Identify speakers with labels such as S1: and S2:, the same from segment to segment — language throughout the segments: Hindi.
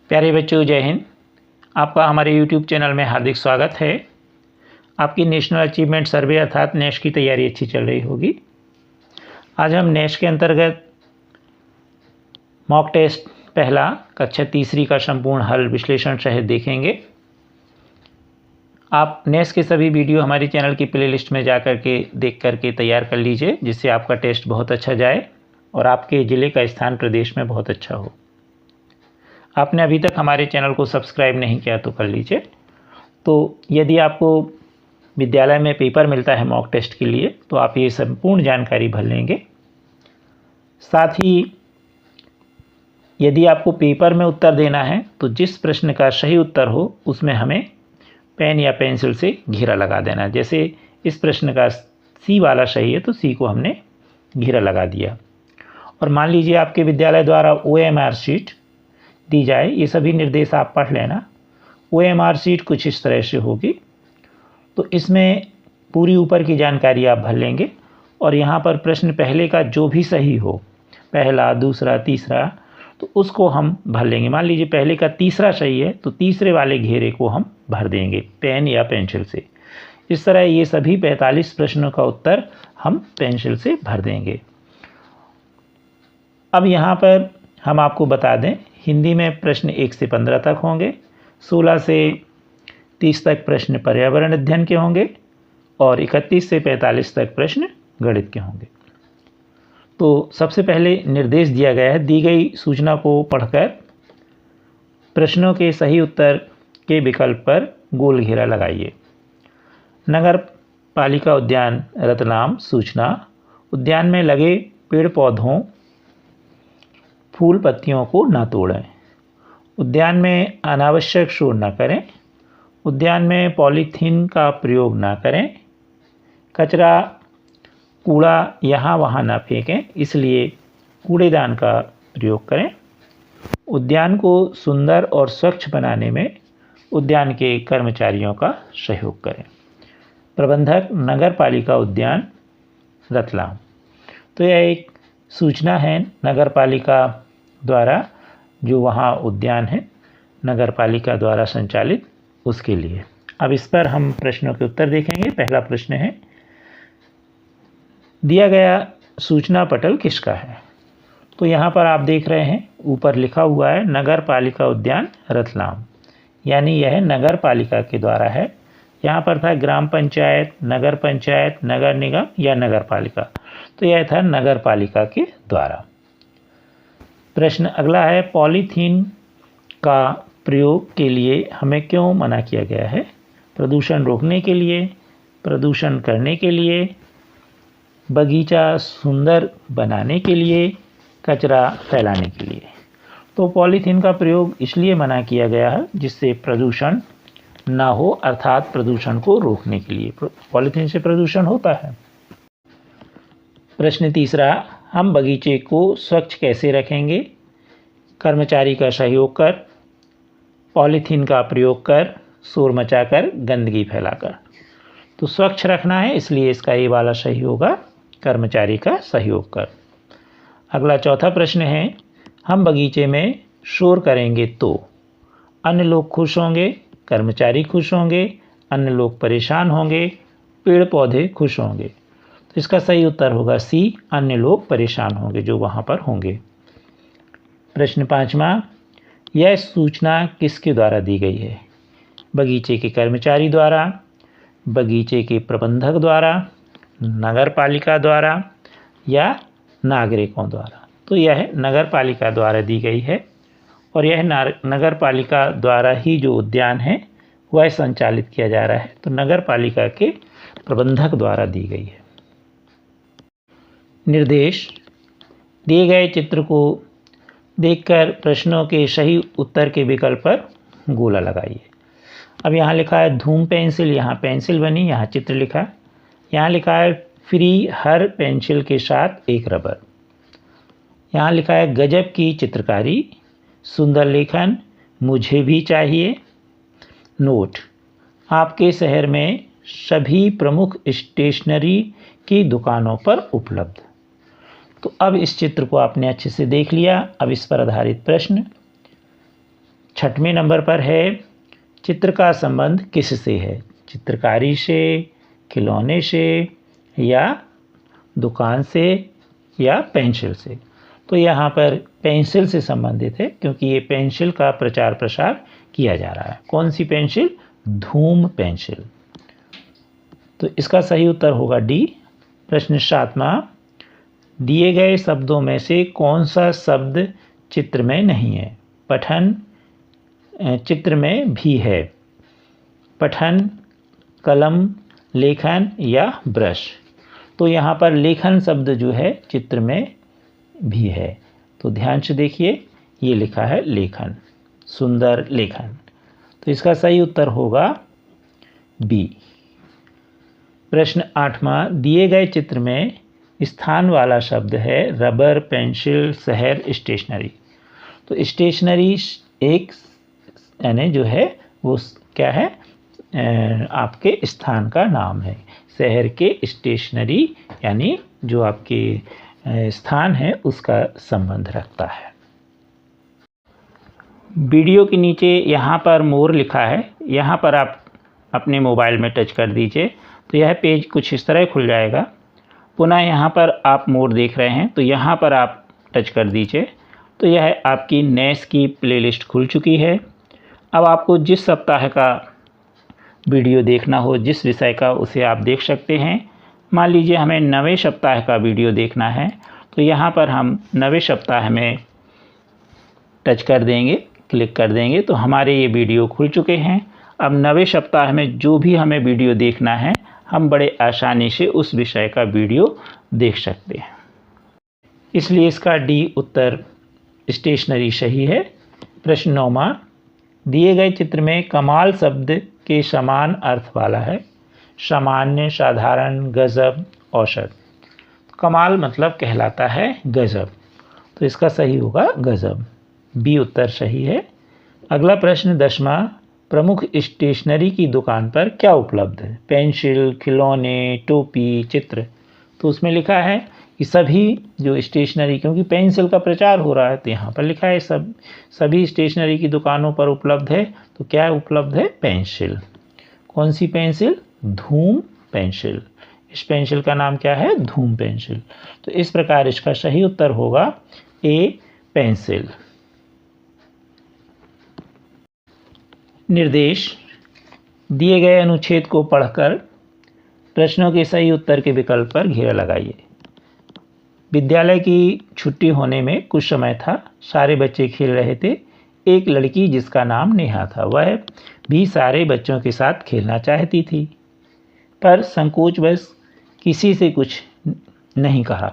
S1: प्यारे बच्चों, जय हिंद। आपका हमारे YouTube चैनल में हार्दिक स्वागत है। आपकी नेशनल अचीवमेंट सर्वे अर्थात नेश की तैयारी अच्छी चल रही होगी। आज हम नेश के अंतर्गत मॉक टेस्ट पहला कक्षा तीसरी का संपूर्ण हल विश्लेषण सहित देखेंगे। आप नेश के सभी वीडियो हमारे चैनल की प्लेलिस्ट में जा कर के देख करके तैयार कर लीजिए, जिससे आपका टेस्ट बहुत अच्छा जाए और आपके ज़िले का स्थान प्रदेश में बहुत अच्छा हो। आपने अभी तक हमारे चैनल को सब्सक्राइब नहीं किया तो कर लीजिए। तो यदि आपको विद्यालय में पेपर मिलता है मॉक टेस्ट के लिए, तो आप ये संपूर्ण जानकारी भर लेंगे। साथ ही यदि आपको पेपर में उत्तर देना है तो जिस प्रश्न का सही उत्तर हो उसमें हमें पेन या पेंसिल से घेरा लगा देना। जैसे इस प्रश्न का सी वाला सही है तो सी को हमने घेरा लगा दिया। और मान लीजिए आपके विद्यालय द्वारा OMR शीट दी जाए, ये सभी निर्देश आप पढ़ लेना। OMR शीट कुछ इस तरह से होगी। तो इसमें पूरी ऊपर की जानकारी आप भर लेंगे और यहाँ पर प्रश्न पहले का जो भी सही हो, पहला, दूसरा, तीसरा, तो उसको हम भर लेंगे। मान लीजिए पहले का तीसरा सही है तो तीसरे वाले घेरे को हम भर देंगे पेन या पेंसिल से। इस तरह ये सभी 45 प्रश्नों का उत्तर हम पेंसिल से भर देंगे। अब यहाँ पर हम आपको बता दें, हिंदी में प्रश्न 1 से 15 तक होंगे, 16 से 30 तक प्रश्न पर्यावरण अध्ययन के होंगे और 31 से 45 तक प्रश्न गणित के होंगे। तो सबसे पहले निर्देश दिया गया है, दी गई सूचना को पढ़कर प्रश्नों के सही उत्तर के विकल्प पर गोल घेरा लगाइए। नगर पालिका उद्यान रतलाम सूचना, उद्यान में लगे पेड़ पौधों फूल पत्तियों को न तोड़ें, उद्यान में अनावश्यक शोर न करें, उद्यान में पॉलीथीन का प्रयोग न करें, कचरा कूड़ा यहाँ वहाँ न फेंकें, इसलिए कूड़ेदान का प्रयोग करें, उद्यान को सुंदर और स्वच्छ बनाने में उद्यान के कर्मचारियों का सहयोग करें। प्रबंधक नगर पालिका उद्यान रतलाम। तो यह एक सूचना है नगर पालिका द्वारा, जो वहाँ उद्यान है नगर पालिका द्वारा संचालित, उसके लिए। अब इस पर हम प्रश्नों के उत्तर देखेंगे। पहला प्रश्न है, दिया गया सूचना पटल किसका है? तो यहाँ पर आप देख रहे हैं ऊपर लिखा हुआ है नगर पालिका उद्यान रतलाम, यानी यह नगर पालिका के द्वारा है। यहाँ पर था ग्राम पंचायत, नगर निगम या नगर पालिका, तो यह था नगर पालिका के द्वारा। प्रश्न अगला है, पॉलीथीन का प्रयोग के लिए हमें क्यों मना किया गया है? प्रदूषण रोकने के लिए, प्रदूषण करने के लिए, बगीचा सुंदर बनाने के लिए, कचरा फैलाने के लिए। तो पॉलीथीन का प्रयोग इसलिए मना किया गया है जिससे प्रदूषण ना हो, अर्थात प्रदूषण को रोकने के लिए। पॉलीथीन से प्रदूषण होता है। प्रश्न तीसरा, हम बगीचे को स्वच्छ कैसे रखेंगे? कर्मचारी का सहयोग कर, पॉलीथीन का प्रयोग कर, शोर मचाकर, गंदगी फैलाकर। तो स्वच्छ रखना है, इसलिए इसका ये वाला सही होगा, कर्मचारी का सहयोग कर। अगला चौथा प्रश्न है, हम बगीचे में शोर करेंगे तो अन्य लोग खुश होंगे, कर्मचारी खुश होंगे, अन्य लोग परेशान होंगे, पेड़ पौधे खुश होंगे। तो इसका सही उत्तर होगा सी, अन्य लोग परेशान होंगे जो वहाँ पर होंगे। प्रश्न पाँचवा, यह सूचना किसके द्वारा दी गई है? बगीचे के कर्मचारी द्वारा, बगीचे के प्रबंधक द्वारा, नगर पालिका द्वारा या नागरिकों द्वारा? तो यह नगर पालिका द्वारा दी गई है और यह नगर पालिका द्वारा ही जो उद्यान है वह संचालित किया जा रहा है, तो नगर पालिका के प्रबंधक द्वारा दी गई है। निर्देश, दिए गए चित्र को देखकर प्रश्नों के सही उत्तर के विकल्प पर गोला लगाइए। अब यहाँ लिखा है धूम पेंसिल, यहाँ पेंसिल बनी, यहाँ चित्र लिखा। यहाँ लिखा है फ्री हर पेंसिल के साथ एक रबर। यहाँ लिखा है गजब की चित्रकारी, सुंदर लेखन, मुझे भी चाहिए। नोट, आपके शहर में सभी प्रमुख स्टेशनरी की दुकानों पर उपलब्ध। तो अब इस चित्र को आपने अच्छे से देख लिया। अब इस पर आधारित प्रश्न छठवें नंबर पर है चित्र का संबंध किससे है? चित्रकारी से, खिलौने से, या दुकान से, या पेंसिल से? तो यहाँ पर पेंसिल से संबंधित है, क्योंकि ये पेंसिल का प्रचार प्रसार किया जा रहा है। कौन सी पेंसिल? धूम पेंसिल। तो इसका सही उत्तर होगा डी। प्रश्न 7वां, दिए गए शब्दों में से कौन सा शब्द चित्र में नहीं है? पठन चित्र में भी है। पठन, कलम, लेखन या ब्रश? तो यहाँ पर लेखन शब्द जो है चित्र में भी है। तो ध्यान से देखिए, ये लिखा है लेखन, सुंदर लेखन। तो इसका सही उत्तर होगा बी। प्रश्न 8वां, दिए गए चित्र में स्थान वाला शब्द है रबर, पेंसिल, शहर, स्टेशनरी। तो स्टेशनरी एक यानी जो है वो क्या है? आपके स्थान का नाम है। शहर के स्टेशनरी यानी जो आपके स्थान है उसका संबंध रखता है। वीडियो के नीचे यहाँ पर मोर लिखा है, यहाँ पर आप अपने मोबाइल में टच कर दीजिए तो यह पेज कुछ इस तरह खुल जाएगा। पुनः यहाँ पर आप मोर देख रहे हैं तो यहाँ पर आप टच कर दीजिए तो यह आपकी नेस की प्लेलिस्ट खुल चुकी है। अब आपको जिस सप्ताह का वीडियो देखना हो, जिस विषय का, उसे आप देख सकते हैं। मान लीजिए हमें 9वें सप्ताह का वीडियो देखना है तो यहाँ पर हम 9वें सप्ताह में टच कर देंगे, क्लिक कर देंगे तो हमारे ये वीडियो खुल चुके हैं। अब 9वें सप्ताह में जो भी हमें वीडियो देखना है हम बड़े आसानी से उस विषय का वीडियो देख सकते हैं। इसलिए इसका डी उत्तर स्टेशनरी सही है। प्रश्न 9वां, दिए गए चित्र में कमाल शब्द के समान अर्थ वाला है। सामान्य, साधारण, गजब, औसत। कमाल मतलब कहलाता है गजब, तो इसका सही होगा गजब। बी उत्तर सही है। अगला प्रश्न 10वां, प्रमुख स्टेशनरी की दुकान पर क्या उपलब्ध है? पेंसिल, खिलौने, टोपी, चित्र। तो उसमें लिखा है कि सभी जो स्टेशनरी, क्योंकि पेंसिल का प्रचार हो रहा है तो यहाँ पर लिखा है सभी स्टेशनरी की दुकानों पर उपलब्ध है। तो क्या उपलब्ध है? पेंसिल। कौन सी पेंसिल? धूम पेंसिल। इस पेंसिल का नाम क्या है? धूम पेंसिल। तो इस प्रकार इसका सही उत्तर होगा ए, पेंसिल। निर्देश, दिए गए अनुच्छेद को पढ़कर प्रश्नों के सही उत्तर के विकल्प पर घेरा लगाइए। विद्यालय की छुट्टी होने में कुछ समय था, सारे बच्चे खेल रहे थे। एक लड़की जिसका नाम नेहा था, वह भी सारे बच्चों के साथ खेलना चाहती थी, पर संकोचवश किसी से कुछ नहीं कहा।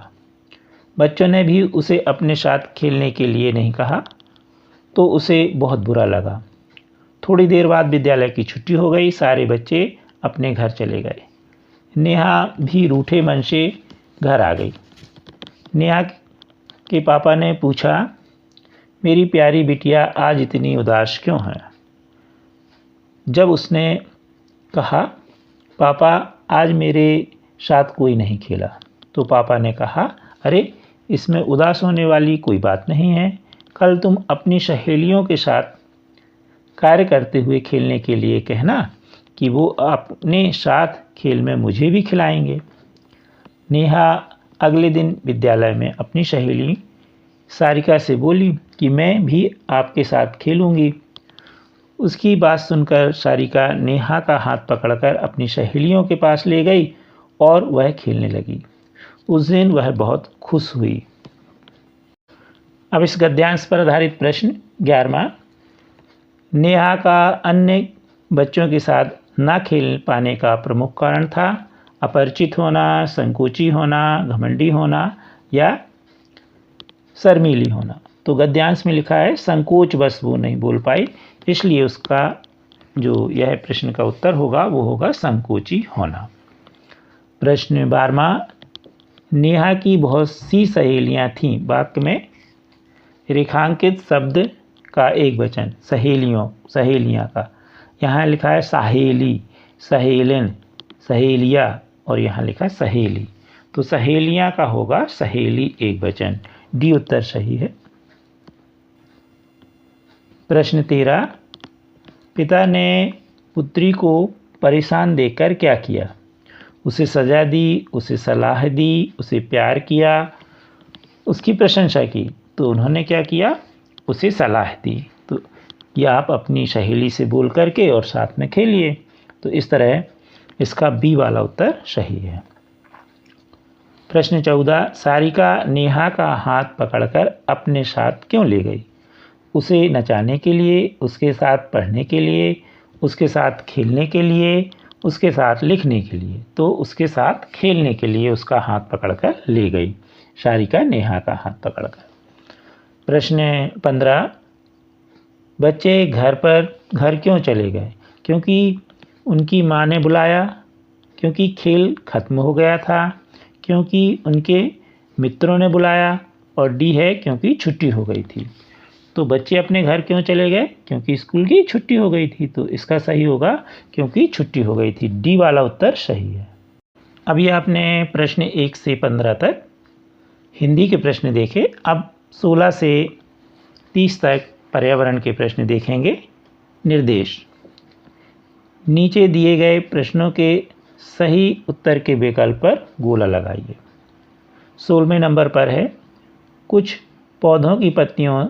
S1: बच्चों ने भी उसे अपने साथ खेलने के लिए नहीं कहा, तो उसे बहुत बुरा लगा। थोड़ी देर बाद विद्यालय की छुट्टी हो गई, सारे बच्चे अपने घर चले गए। नेहा भी रूठे मन से घर आ गई। नेहा के पापा ने पूछा, मेरी प्यारी बिटिया आज इतनी उदास क्यों है? जब उसने कहा, पापा आज मेरे साथ कोई नहीं खेला, तो पापा ने कहा, अरे इसमें उदास होने वाली कोई बात नहीं है। कल तुम अपनी सहेलियों के साथ कार्य करते हुए खेलने के लिए कहना कि वो अपने साथ खेल में मुझे भी खिलाएंगे। नेहा अगले दिन विद्यालय में अपनी सहेली सारिका से बोली कि मैं भी आपके साथ खेलूंगी। उसकी बात सुनकर सारिका नेहा का हाथ पकड़कर अपनी सहेलियों के पास ले गई और वह खेलने लगी। उस दिन वह बहुत खुश हुई। अब इस गद्यांश पर आधारित प्रश्न 11वां, नेहा का अन्य बच्चों के साथ न खेल पाने का प्रमुख कारण था अपरिचित होना, संकोची होना, घमंडी होना या शर्मीली होना। तो गद्यांश में लिखा है संकोच बस वो नहीं बोल पाई, इसलिए उसका जो यह प्रश्न का उत्तर होगा वो होगा संकोची होना। प्रश्न 12वां, नेहा की बहुत सी सहेलियां थीं। वाक्य में रेखांकित शब्द का एक वचन सहेलियां का, यहाँ लिखा है सहेली, सहेलन, सहेलिया और यहाँ लिखा है सहेली। तो सहेलियां का होगा सहेली एक वचन। डी उत्तर सही है। प्रश्न 13, पिता ने पुत्री को परेशान देखकर क्या किया? उसे सज़ा दी, उसे सलाह दी, उसे प्यार किया, उसकी प्रशंसा की। तो उन्होंने क्या किया? उसे सलाह दी। तो यह आप अपनी सहेली से बोल करके और साथ में खेलिए। तो इस तरह इसका बी वाला उत्तर सही है। प्रश्न 14, सारिका नेहा का हाथ पकड़कर अपने साथ क्यों ले गई? उसे नचाने के लिए, उसके साथ पढ़ने के लिए, उसके साथ खेलने के लिए, उसके साथ लिखने के लिए। तो उसके साथ खेलने के लिए उसका हाथ पकड़कर ले गई, सारिका नेहा का हाथ पकड़कर। प्रश्न 15, बच्चे घर क्यों चले गए? क्योंकि उनकी माँ ने बुलाया, क्योंकि खेल खत्म हो गया था, क्योंकि उनके मित्रों ने बुलाया, और डी है क्योंकि छुट्टी हो गई थी। तो बच्चे अपने घर क्यों चले गए? क्योंकि स्कूल की छुट्टी हो गई थी। तो इसका सही होगा क्योंकि छुट्टी हो गई थी, डी वाला उत्तर सही है। अभी आपने प्रश्न 1 से 15 तक हिंदी के प्रश्न देखे। अब 16 से 30 तक पर्यावरण के प्रश्न देखेंगे। निर्देश, नीचे दिए गए प्रश्नों के सही उत्तर के विकल्प पर गोला लगाइए। 16वें नंबर पर है, कुछ पौधों की पत्तियों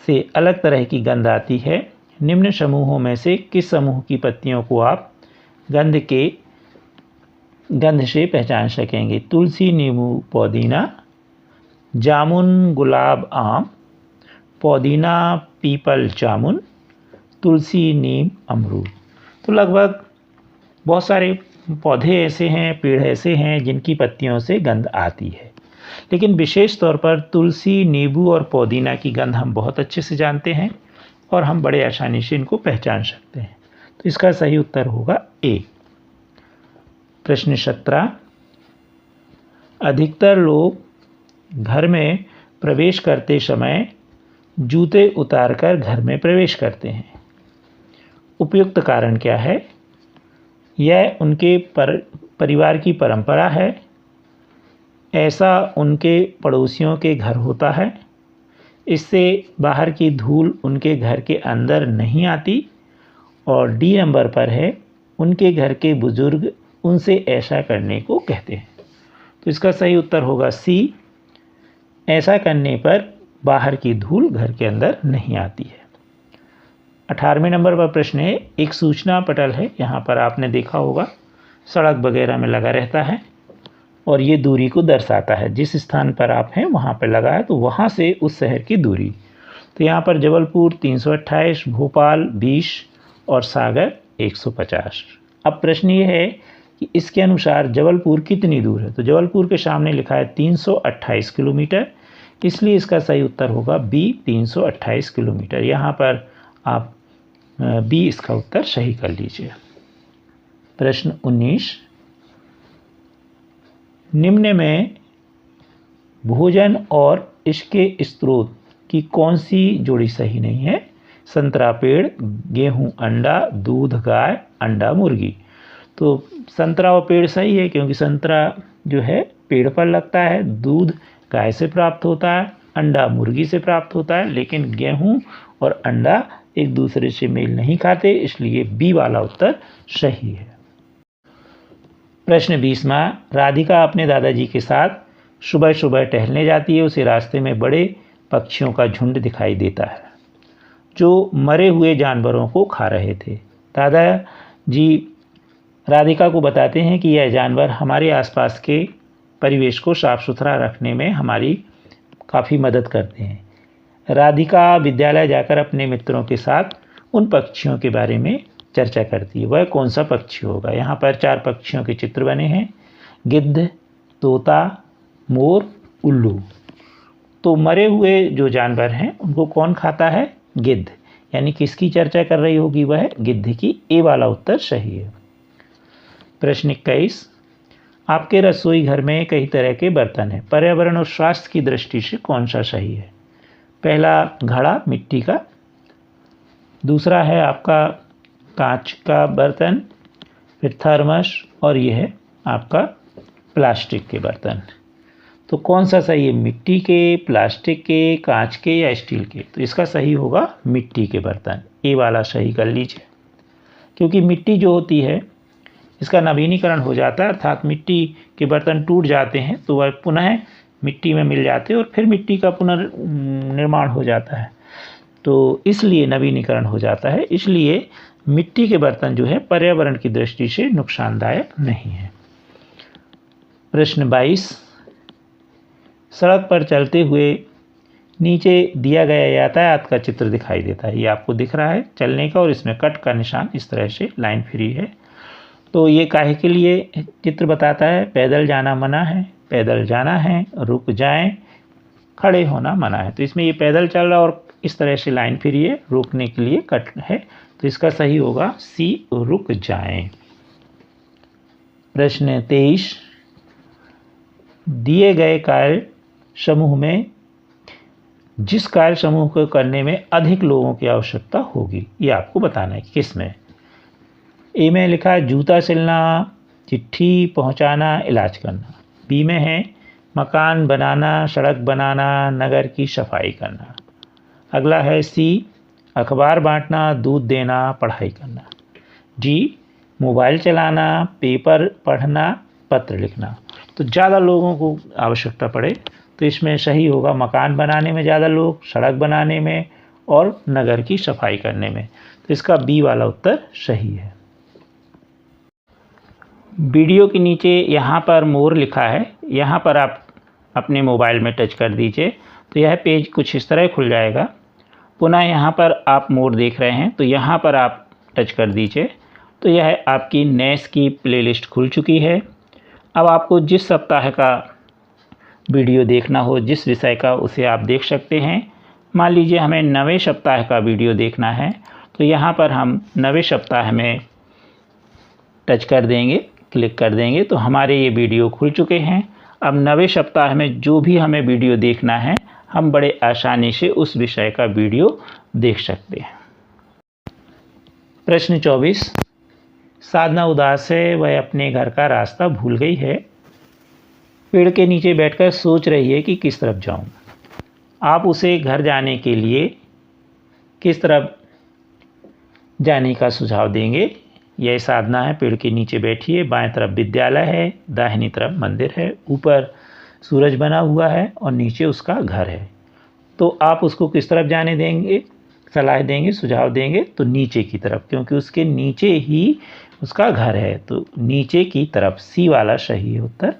S1: से अलग तरह की गंध आती है। निम्न समूहों में से किस समूह की पत्तियों को आप गंध से पहचान सकेंगे? तुलसी, नींबू, पुदीना, जामुन, गुलाब, आम, पुदीना, पीपल, जामुन, तुलसी, नीम, अमरूद। तो लगभग बहुत सारे पौधे ऐसे हैं, पेड़ ऐसे हैं जिनकी पत्तियों से गंध आती है, लेकिन विशेष तौर पर तुलसी, नींबू और पुदीना की गंध हम बहुत अच्छे से जानते हैं और हम बड़े आसानी से इनको पहचान सकते हैं। तो इसका सही उत्तर होगा ए। प्रश्न 17, अधिकतर लोग घर में प्रवेश करते समय जूते उतारकर घर में प्रवेश करते हैं। उपयुक्त कारण क्या है? यह उनके परिवार की परंपरा है, ऐसा उनके पड़ोसियों के घर होता है, इससे बाहर की धूल उनके घर के अंदर नहीं आती, और डी नंबर पर है, उनके घर के बुजुर्ग उनसे ऐसा करने को कहते हैं। तो इसका सही उत्तर होगा सी, ऐसा करने पर बाहर की धूल घर के अंदर नहीं आती है। 18वें नंबर पर प्रश्न है, एक सूचना पटल है, यहाँ पर आपने देखा होगा सड़क वगैरह में लगा रहता है और ये दूरी को दर्शाता है। जिस स्थान पर आप हैं वहाँ पर लगा है, तो वहाँ से उस शहर की दूरी। तो यहाँ पर जबलपुर 328, भोपाल 20 और सागर 150। अब प्रश्न ये है कि इसके अनुसार जबलपुर कितनी दूर है? तो जबलपुर के सामने लिखा है 328 किलोमीटर, इसलिए इसका सही उत्तर होगा बी, 328 किलोमीटर। यहाँ पर आप बी इसका उत्तर सही कर लीजिए। प्रश्न 19, निम्न में भोजन और इसके स्रोत की कौन सी जोड़ी सही नहीं है? संतरा पेड़, गेहूं अंडा, दूध गाय, अंडा मुर्गी। तो संतरा और पेड़ सही है क्योंकि संतरा जो है पेड़ पर लगता है, दूध गाय से प्राप्त होता है, अंडा मुर्गी से प्राप्त होता है, लेकिन गेहूं और अंडा एक दूसरे से मेल नहीं खाते, इसलिए बी वाला उत्तर सही है। प्रश्न 20वां, राधिका अपने दादाजी के साथ सुबह सुबह टहलने जाती है। उसे रास्ते में बड़े पक्षियों का झुंड दिखाई देता है जो मरे हुए जानवरों को खा रहे थे। दादाजी राधिका को बताते हैं कि यह जानवर हमारे आसपास के परिवेश को साफ सुथरा रखने में हमारी काफ़ी मदद करते हैं। राधिका विद्यालय जाकर अपने मित्रों के साथ उन पक्षियों के बारे में चर्चा करती है। वह कौन सा पक्षी होगा? यहाँ पर 4 पक्षियों के चित्र बने हैं, गिद्ध, तोता, मोर, उल्लू। तो मरे हुए जो जानवर हैं उनको कौन खाता है? गिद्ध। यानी किसकी चर्चा कर रही होगी? वह गिद्ध की। ए वाला उत्तर सही है। प्रश्न 21, आपके रसोई घर में कई तरह के बर्तन हैं, पर्यावरण और स्वास्थ्य की दृष्टि से कौन सा सही है? पहला घड़ा मिट्टी का, दूसरा है आपका कांच का बर्तन, फिर थर्मस, और यह है आपका प्लास्टिक के बर्तन। तो कौन सा सही है, मिट्टी के, प्लास्टिक के, कांच के या स्टील के? तो इसका सही होगा मिट्टी के बर्तन, ए वाला सही कर लीजिए। क्योंकि मिट्टी जो होती है इसका नवीनीकरण हो जाता है, अर्थात मिट्टी के बर्तन टूट जाते हैं तो वह पुनः मिट्टी में मिल जाते हैं और फिर मिट्टी का पुनर्निर्माण हो जाता है, तो इसलिए नवीनीकरण हो जाता है। इसलिए मिट्टी के बर्तन जो है पर्यावरण की दृष्टि से नुकसानदायक नहीं है। प्रश्न 22, सड़क पर चलते हुए नीचे दिया गया यातायात का चित्र दिखाई देता है। ये आपको दिख रहा है चलने का और इसमें कट का निशान इस तरह से लाइन फ्री है। तो ये काहे के लिए चित्र बताता है? पैदल जाना मना है, पैदल जाना है, रुक जाएं, खड़े होना मना है। तो इसमें ये पैदल चल रहा और इस तरह से लाइन फ्री है, रोकने के लिए कट है, तो इसका सही होगा सी, रुक जाएं। प्रश्न 23, दिए गए कार्य समूह में जिस कार्य समूह को करने में अधिक लोगों की आवश्यकता होगी, ये आपको बताना है किस में। ए में लिखा है जूता सिलना, चिट्ठी पहुंचाना, इलाज करना। बी में है मकान बनाना, सड़क बनाना, नगर की सफाई करना। अगला है सी, अखबार बांटना, दूध देना, पढ़ाई करना। डी, मोबाइल चलाना, पेपर पढ़ना, पत्र लिखना। तो ज़्यादा लोगों को आवश्यकता पड़े तो इसमें सही होगा मकान बनाने में ज़्यादा लोग, सड़क बनाने में और नगर की सफाई करने में। तो इसका बी वाला उत्तर सही है। वीडियो के नीचे यहाँ पर मोर लिखा है, यहाँ पर आप अपने मोबाइल में टच कर दीजिए तो यह पेज कुछ इस तरह खुल जाएगा। पुनः यहाँ पर आप मोर देख रहे हैं तो यहाँ पर आप टच कर दीजिए तो यह आपकी नेस की प्लेलिस्ट खुल चुकी है। अब आपको जिस सप्ताह का वीडियो देखना हो, जिस विषय का, उसे आप देख सकते हैं। मान लीजिए हमें 9वें सप्ताह का वीडियो देखना है तो यहाँ पर हम 9वें सप्ताह में टच कर देंगे, क्लिक कर देंगे तो हमारे ये वीडियो खुल चुके हैं। अब 9वें सप्ताह में जो भी हमें वीडियो देखना है हम बड़े आसानी से उस विषय का वीडियो देख सकते हैं। प्रश्न 24, साधना उदास है, वह अपने घर का रास्ता भूल गई है। पेड़ के नीचे बैठकर सोच रही है कि किस तरफ जाऊं। आप उसे घर जाने के लिए किस तरफ जाने का सुझाव देंगे? यह साधना है, पेड़ के नीचे बैठी है, बाएं तरफ विद्यालय है, दाहिनी तरफ मंदिर है, ऊपर सूरज बना हुआ है और नीचे उसका घर है। तो आप उसको किस तरफ जाने देंगे, सलाह देंगे, सुझाव देंगे? तो नीचे की तरफ, क्योंकि उसके नीचे ही उसका घर है, तो नीचे की तरफ, सी वाला सही है उत्तर।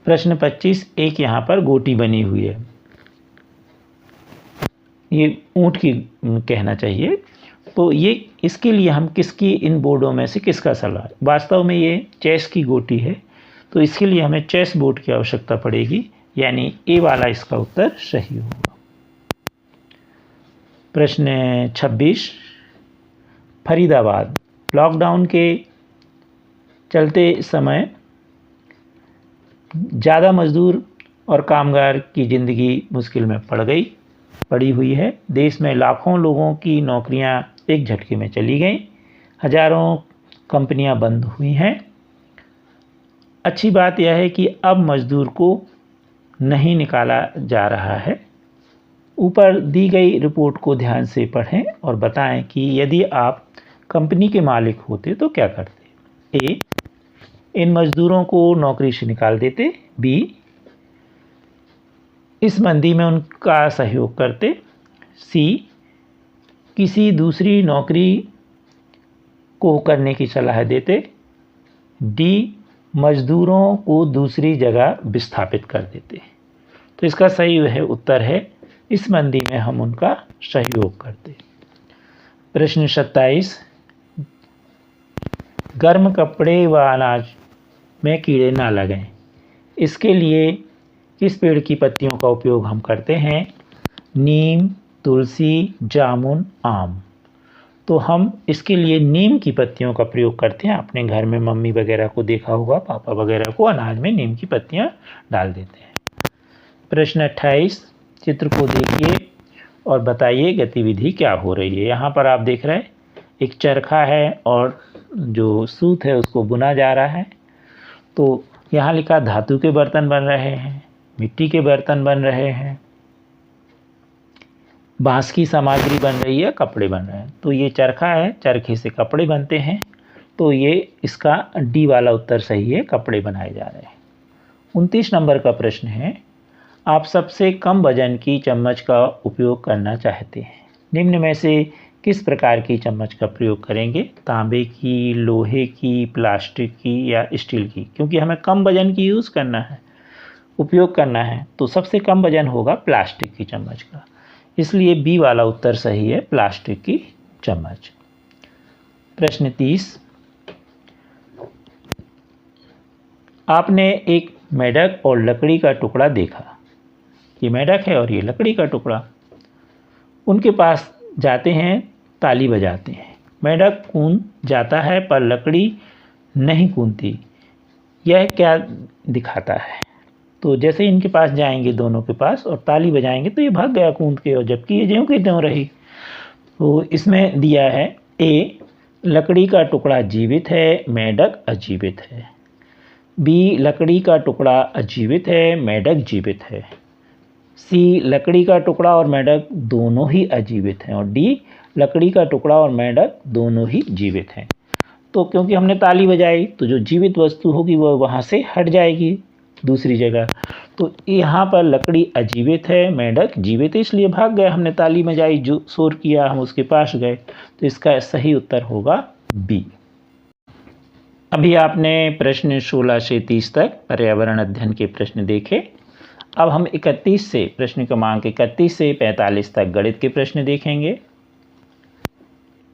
S1: प्रश्न 25, एक यहाँ पर गोटी बनी हुई है, ये ऊँट की कहना चाहिए। तो ये इसके लिए हम किसकी, इन बोर्डों में से किसका सलाह? वास्तव में ये चेस की गोटी है तो इसके लिए हमें चेस बोर्ड की आवश्यकता पड़ेगी, यानी ए वाला इसका उत्तर सही होगा। प्रश्न 26, फरीदाबाद, लॉकडाउन के चलते समय ज़्यादा मजदूर और कामगार की ज़िंदगी मुश्किल में पड़ी हुई है। देश में लाखों लोगों की नौकरियां एक झटके में चली गईं, हजारों कंपनियां बंद हुई हैं। अच्छी बात यह है कि अब मजदूर को नहीं निकाला जा रहा है। ऊपर दी गई रिपोर्ट को ध्यान से पढ़ें और बताएं कि यदि आप कंपनी के मालिक होते तो क्या करते? ए, इन मजदूरों को नौकरी से निकाल देते। बी, इस मंदी में उनका सहयोग करते। सी, किसी दूसरी नौकरी को करने की सलाह देते। डी, मजदूरों को दूसरी जगह विस्थापित कर देते। तो इसका सही है उत्तर है इस मंदी में हम उनका सहयोग करते। प्रश्न 27, गर्म कपड़े व अनाज में कीड़े ना लगें, इसके लिए किस पेड़ की पत्तियों का उपयोग हम करते हैं? नीम, तुलसी, जामुन, आम। तो हम इसके लिए नीम की पत्तियों का प्रयोग करते हैं। अपने घर में मम्मी वगैरह को देखा होगा, पापा वगैरह को अनाज में नीम की पत्तियां डाल देते हैं। प्रश्न 28, चित्र को देखिए और बताइए गतिविधि क्या हो रही है। यहाँ पर आप देख रहे हैं एक चरखा है और जो सूत है उसको बुना जा रहा है। तो यहाँ लिखा धातु के बर्तन बन रहे हैं, मिट्टी के बर्तन बन रहे हैं, बांस की सामग्री बन रही है, कपड़े बन रहे हैं। तो ये चरखा है, चरखे से कपड़े बनते हैं, तो ये इसका डी वाला उत्तर सही है, कपड़े बनाए जा रहे हैं। 29 नंबर का प्रश्न है, आप सबसे कम वजन की चम्मच का उपयोग करना चाहते हैं, निम्न में से किस प्रकार की चम्मच का प्रयोग करेंगे? तांबे की, लोहे की, प्लास्टिक की या स्टील की? क्योंकि हमें कम वजन की यूज़ करना है, उपयोग करना है, तो सबसे कम वजन होगा प्लास्टिक की चम्मच का, इसलिए बी वाला उत्तर सही है, प्लास्टिक की चम्मच। प्रश्न 30, आपने एक मेढक और लकड़ी का टुकड़ा देखा। ये मेढक है और ये लकड़ी का टुकड़ा। उनके पास जाते हैं, ताली बजाते हैं। मेढक कूद जाता है पर लकड़ी नहीं कूदती। यह क्या दिखाता है? तो जैसे इनके पास जाएंगे दोनों के पास और ताली बजाएंगे तो ये भाग गया कूद के, और जबकि ये ज्यों की त्यों रही। तो इसमें दिया है ए, लकड़ी का टुकड़ा जीवित है, मेढक अजीवित है। बी, लकड़ी का टुकड़ा अजीवित है, मेढक जीवित है। सी, लकड़ी का टुकड़ा और मेढक दोनों ही अजीवित हैं। और डी, लकड़ी का टुकड़ा और मेढक दोनों ही जीवित हैं। तो क्योंकि हमने ताली बजाई तो जो जीवित वस्तु होगी वह वहाँ से हट जाएगी दूसरी जगह। तो यहाँ पर लकड़ी अजीवित है, मेढक जीवित है, इसलिए भाग गए। हमने ताली बजाई, जो शोर किया, हम उसके पास गए, तो इसका सही उत्तर होगा बी। अभी आपने प्रश्न 16 से 30 तक पर्यावरण अध्ययन के प्रश्न देखे। अब हम 31 से प्रश्न क्रमांक 31 से 45 तक गणित के प्रश्न देखेंगे।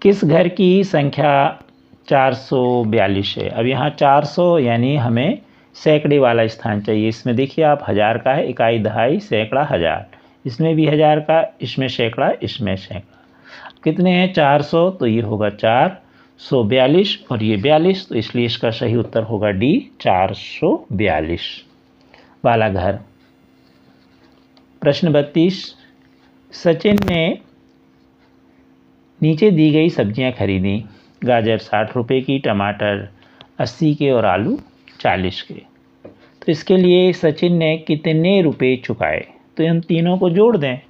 S1: किस घर की संख्या 442 है? अब यहाँ 400 यानी हमें सैकड़े वाला स्थान चाहिए। इसमें देखिए आप, हजार का है, इकाई, दहाई, सैकड़ा, हजार। इसमें भी हजार का, इसमें सैकड़ा, इसमें सैकड़ा। कितने हैं? 400, तो ये होगा 442 और ये 42, तो इसलिए इसका सही उत्तर होगा डी, 442 वाला घर। प्रश्न 32, सचिन ने नीचे दी गई सब्जियां खरीदी। गाजर 60 रुपये की, टमाटर 80 के और आलू 40 के। तो इसके लिए सचिन ने कितने रुपए चुकाए? तो हम तीनों को जोड़ दें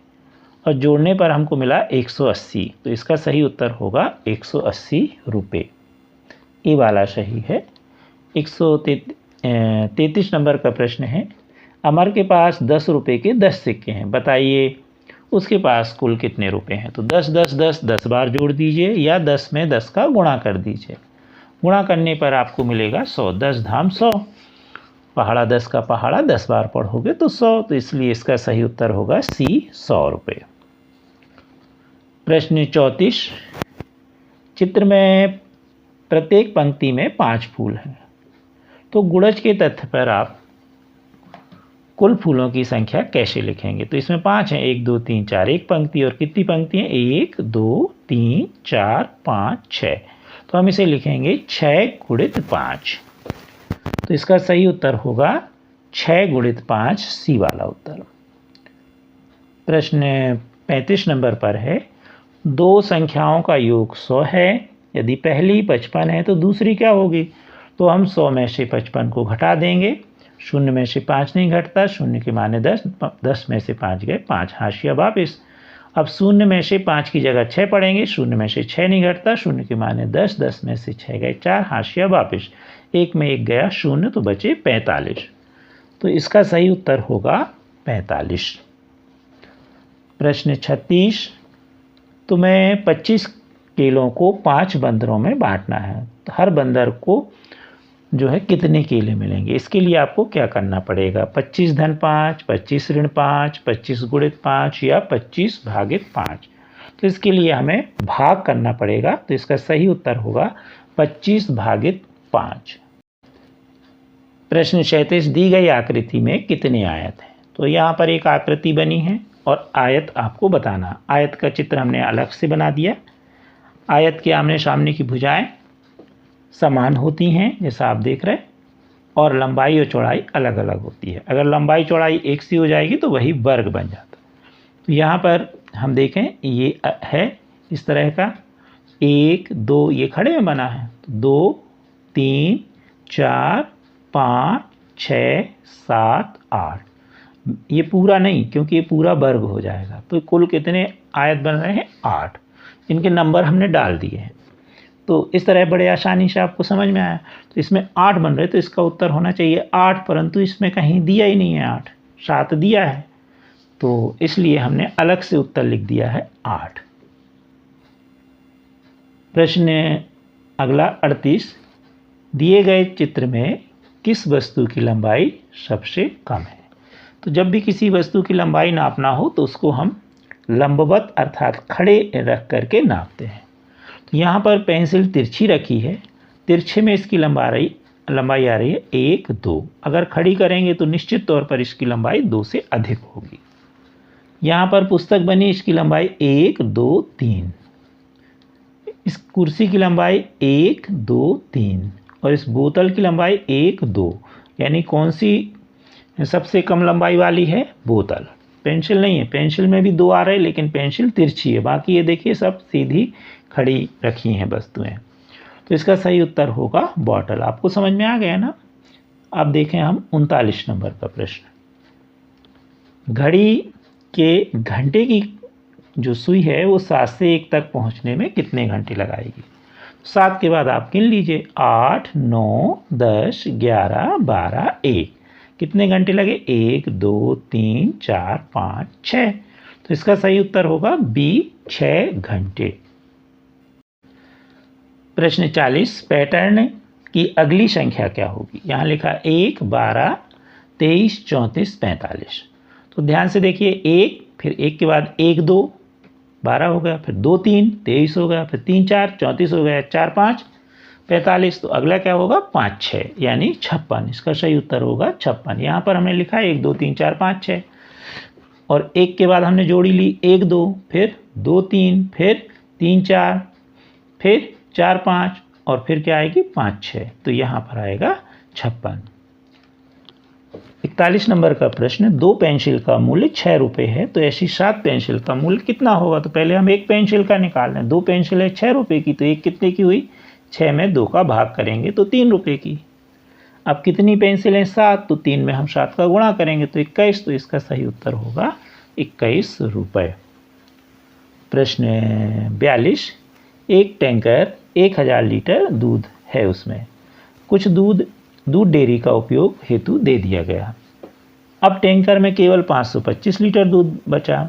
S1: और जोड़ने पर हमको मिला 180, तो इसका सही उत्तर होगा 180 रुपये। ये वाला सही है। 133 नंबर का प्रश्न है, अमर के पास 10 रुपये के 10 सिक्के हैं, बताइए उसके पास कुल कितने रुपए हैं? तो 10 10 10 10 बार जोड़ दीजिए या 10 में 10 का गुणा कर दीजिए। गुणा करने पर आपको मिलेगा 100। 10 धाम 100, पहाड़ा 10 का पहाड़ा 10 बार पढ़ोगे तो 100, तो इसलिए इसका सही उत्तर होगा सी, 100 रुपये। प्रश्न 34, चित्र में प्रत्येक पंक्ति में 5 फूल हैं, तो गुणज के तथ्य पर आप कुल फूलों की संख्या कैसे लिखेंगे? तो इसमें 5 हैं, 1 2 3 4, एक पंक्ति, और कितनी पंक्ति हैं? 1 2 3 4 5 6, तो हम इसे लिखेंगे 6 गुणित 5। तो इसका सही उत्तर होगा 6 गुणित 5, सी वाला उत्तर। प्रश्न 35 नंबर पर है, दो संख्याओं का योग 100 है, यदि पहली 55 है तो दूसरी क्या होगी? तो हम 100 में से 55 को घटा देंगे, 0 में से 5 नहीं घटता, 0 के माने 10, 10 में से 5 गए 5, हाशिया वापिस। अब 0 में से 5 की जगह 6 पढ़ेंगे, 0 में से 6 नहीं घटता, 0 के माने 10, 10 में से 6 गए 4, हाशिया वापिस। 1 में 1 गया 0, तो बचे 45, तो इसका सही उत्तर होगा 45। प्रश्न 36, तुम्हें 25 केलों को 5 बंदरों में बांटना है, तो हर बंदर को जो है कितने केले मिलेंगे? इसके लिए आपको क्या करना पड़ेगा? 25 धन 5, 25 ऋण 5, 25 गुणित 5 या 25 भागित 5। तो इसके लिए हमें भाग करना पड़ेगा, तो इसका सही उत्तर होगा 25 भागित 5। प्रश्न 37, दी गई आकृति में कितने आयत हैं? तो यहाँ पर एक आकृति बनी है और आयत आपको बताना। आयत का चित्र हमने अलग से बना दिया। आयत के आमने सामने की भुजाएं समान होती हैं जैसा आप देख रहे हैं, और लंबाई और चौड़ाई अलग अलग होती है। अगर लंबाई चौड़ाई एक सी हो जाएगी तो वही वर्ग बन जाता है। तो यहाँ पर हम देखें, ये है इस तरह का, 1 2 ये खड़े में बना है, 2 3 4 5 6, 7, 8। ये पूरा नहीं, क्योंकि ये पूरा वर्ग हो जाएगा। तो कुल कितने आयत बन रहे हैं? 8। इनके नंबर हमने डाल दिए हैं। तो इस तरह बड़े आसानी से आपको समझ में आया। तो इसमें 8 बन रहे, तो इसका उत्तर होना चाहिए 8, परंतु इसमें कहीं दिया ही नहीं है 8, 7 दिया है। तो इसलिए हमने अलग से उत्तर लिख दिया है 8। प्रश्न अगला 38, दिए गए चित्र में किस वस्तु की लंबाई सबसे कम है? तो जब भी किसी वस्तु की लंबाई नापना हो तो उसको हम लंबवत अर्थात खड़े रख करके नापते हैं। तो यहाँ पर पेंसिल तिरछी रखी है, तिरछे में इसकी लंबाई आ रही है 1, 2। अगर खड़ी करेंगे तो निश्चित तौर पर इसकी लंबाई 2 से अधिक होगी। यहाँ पर पुस्तक बनी, इसकी लंबाई 1, 2, 3। इस कुर्सी की लंबाई 1, 2, 3 और इस बोतल की लंबाई 1, 2। यानी कौन सी सबसे कम लंबाई वाली है? बोतल। पेंसिल नहीं है, पेंसिल में भी 2 आ रहे हैं लेकिन पेंसिल तिरछी है। बाकी ये देखिए सब सीधी खड़ी रखी हैं वस्तुएं। तो इसका सही उत्तर होगा बॉटल। आपको समझ में आ गया ना? अब देखें हम 39 नंबर का प्रश्न। घड़ी के घंटे की जो सुई है वो 7 से 1 तक पहुंचने में कितने घंटे लगाएगी? 7 के बाद आप गिन लीजिए, 8, 9, 10, 11, 12, 1। कितने घंटे लगे? 1, 2, 3, 4, 5, 6। तो इसका सही उत्तर होगा बी, 6 घंटे। प्रश्न 40, पैटर्न की अगली संख्या क्या होगी? यहाँ लिखा 1, 12, 23, 34, 45। तो ध्यान से देखिए, 1, फिर 1 के बाद 1, 2, 12 हो गया, फिर 2, 3, 23 हो गया, फिर 3, 4, 34 हो गया, 4, 5, 45। तो अगला क्या होगा? 5, 6 यानी 56। इसका सही उत्तर होगा 56। यहाँ पर हमने लिखा है 1, 2, 3, 4, 5, 6 और 1 के बाद हमने जोड़ी ली 1, 2, फिर 2, 3, फिर 3, 4, फिर 4, 5 और फिर क्या आएगी? 5, 6। तो यहाँ पर आएगा 56। 41 नंबर का प्रश्न, 2 पेंसिल का मूल्य 6 रुपये है, तो ऐसी 7 पेंसिल का मूल्य कितना होगा? तो पहले हम एक पेंसिल का निकाल लें। 2 पेंसिल है 6 रुपये की, तो एक कितने की हुई? 6 में 2 का भाग करेंगे तो 3 रुपये की। अब कितनी पेंसिल है? 7, तो 3 में हम 7 का गुणा करेंगे तो 21। तो इसका सही उत्तर होगा 21 रुपये। प्रश्न 42, एक टैंकर 1000 लीटर दूध है, उसमें कुछ दूध डेयरी का उपयोग हेतु दे दिया गया। अब टैंकर में केवल 525 लीटर दूध बचा,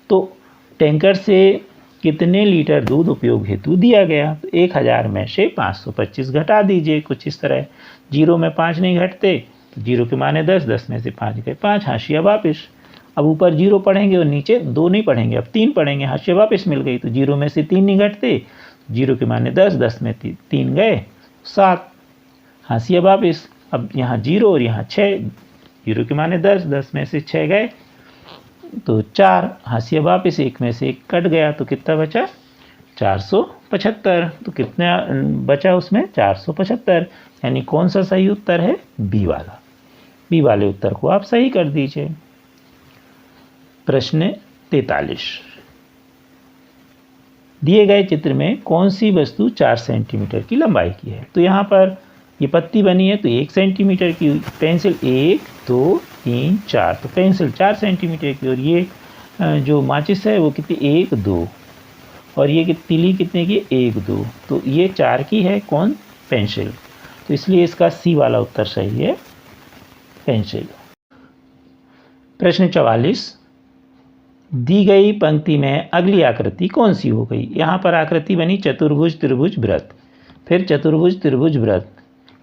S1: तो टैंकर से कितने लीटर दूध उपयोग हेतु दिया गया? तो 1000 में से 525 घटा दीजिए कुछ इस तरह। 0 में 5 नहीं घटते तो 0 के माने 10, 10 में से 5 गए 5, हाशिया वापस। अब ऊपर 0 पढ़ेंगे और नीचे 2 नहीं पढ़ेंगे, अब 3 पढ़ेंगे, हाशिया वापस मिल गई। तो 0 में से 3 नहीं घटते, 0 के माने 10, 10 में 3 गए 7, हाशिया वापस। अब यहाँ 0 और यहाँ 6, 0 के माने 10, 10 में से 6 गए तो 4, हाशिया वापस, 1 में से 1 कट गया तो कितना बचा? 475। तो कितना बचा उसमें? 475। यानी कौन सा सही उत्तर है? बी वाला। बी वाले उत्तर को आप सही कर दीजिए। प्रश्न 43, दिए गए चित्र में कौन सी वस्तु 4 सेंटीमीटर की लंबाई की है? तो यहाँ पर ये पत्ती बनी है तो 1 सेंटीमीटर की, पेंसिल 1, 2, 3, 4, तो पेंसिल 4 सेंटीमीटर की, और ये जो माचिस है वो कितनी? 1, 2, और ये तिली कितने की? 1, 2, तो ये 4 की है। कौन? पेंसिल। तो इसलिए इसका सी वाला उत्तर सही है, पेंसिल। प्रश्न 44, दी गई पंक्ति में अगली आकृति कौन सी हो गई? यहाँ पर आकृति बनी चतुर्भुज, त्रिभुज, वृत्त, फिर चतुर्भुज, त्रिभुज, वृत्त,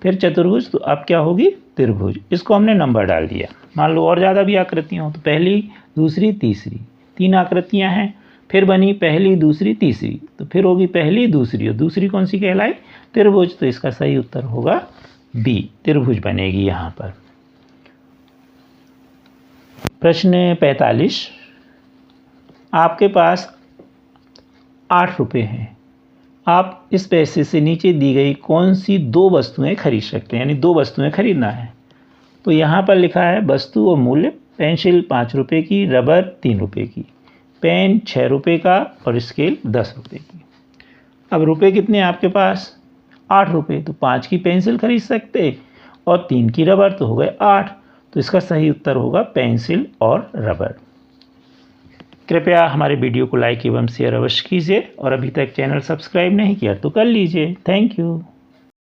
S1: फिर चतुर्भुज, तो अब क्या होगी? त्रिभुज। इसको हमने नंबर डाल दिया। मान लो और ज़्यादा भी आकृतियाँ हो तो पहली, दूसरी, तीसरी, 3 आकृतियाँ हैं, फिर बनी पहली, दूसरी, तीसरी, तो फिर होगी पहली, दूसरी, और दूसरी कौन सी कहलाई? त्रिभुज। तो इसका सही उत्तर होगा बी, त्रिभुज बनेगी यहाँ पर। प्रश्न 45, आपके पास 8 रुपये हैं, आप इस पैसे से नीचे दी गई कौन सी 2 वस्तुएं खरीद सकते हैं? यानी 2 वस्तुएं खरीदना है। तो यहाँ पर लिखा है वस्तु और मूल्य, पेंसिल 5 रुपये की, रबर 3 रुपये की, पेन 6 रुपये का और स्केल 10 रुपये की। अब रुपये कितने आपके पास? 8 रुपये, तो 5 की पेंसिल खरीद सकते और 3 की रबर तो हो गए 8। तो इसका सही उत्तर होगा पेंसिल और रबर। कृपया हमारे वीडियो को लाइक एवं शेयर अवश्य कीजिए और अभी तक चैनल सब्सक्राइब नहीं किया तो कर लीजिए। Thank you.